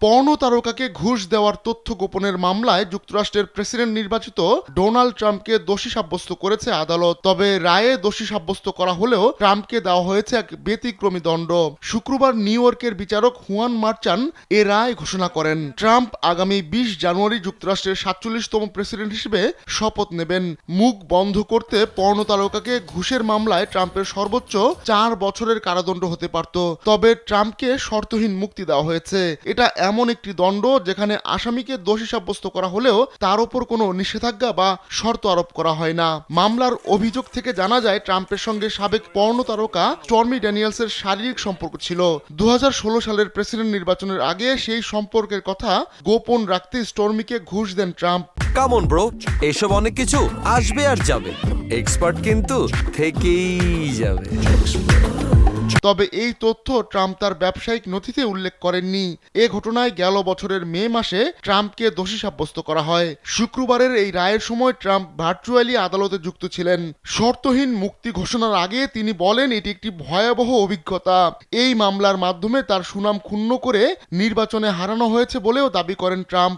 পর্ণ তারকাকে ঘুষ দেওয়ার তথ্য গোপনের মামলায় যুক্তরাষ্ট্রের প্রেসিডেন্ট নির্বাচিত ডোনাল্ড ট্রাম্পকে দোষী সাব্যস্ত করেছে আদালত। তবে রায়ে দোষী সাব্যস্ত করা হলেও ট্রাম্পকে দেওয়া হয়েছে এক ব্যতিক্রমী দণ্ড। শুক্রবার নিউ ইয়র্কের বিচারক হুয়ান মার্চান এ রায় ঘোষণা করেন। ট্রাম্প আগামী 20 জানুয়ারি যুক্তরাষ্ট্রের 47তম প্রেসিডেন্ট হিসেবে শপথ নেবেন। মুখ বন্ধ করতে পর্ণ তারকাকে ঘুষের মামলায় ট্রাম্পের সর্বোচ্চ 4 বছরের কারাদণ্ড হতে পারত। তবে ট্রাম্পকে শর্তহীন মুক্তি দেওয়া হয়েছে। এটা এমন একটি দণ্ড যেখানে আসামিকে দোষী সাব্যস্ত করা হলেও তার উপর কোনো নিষেধাজ্ঞা বা শর্ত আরোপ করা হয় না। মামলার অভিযোগ থেকে জানা যায় ট্রাম্পের সঙ্গে সাবেক পর্ণ তারকা স্টর্মি ড্যানিয়েলসের শারীরিক সম্পর্ক ছিল। 2016 সালের প্রেসিডেন্ট নির্বাচনের আগে সেই সম্পর্কের কথা গোপন রাখতে স্টর্মিকে ঘুষ দেন ট্রাম্প। কাম অন ব্রো, এসব অনেক কিছু আসবে আর যাবে, এক্সপার্ট কিন্তু থেকেই যাবে। তবে এই তথ্য ট্রাম্প তার ব্যবসায়িক নথিতে উল্লেখ করেননি। এ ঘটনায় গেল বছরের মে মাসে ট্রাম্পকে দোষী সাব্যস্ত করা হয়। শুক্রবারের এই রায়ের সময় ট্রাম্প ভার্চুয়ালি আদালতে যুক্ত ছিলেন। শর্তহীন মুক্তি ঘোষণার আগে তিনি বলেন এটি একটি ভয়াবহ অভিজ্ঞতা। এই মামলার মাধ্যমে তার সুনাম ক্ষুণ্ণ করে নির্বাচনে হারানো হয়েছে বলেও দাবি করেন ট্রাম্প।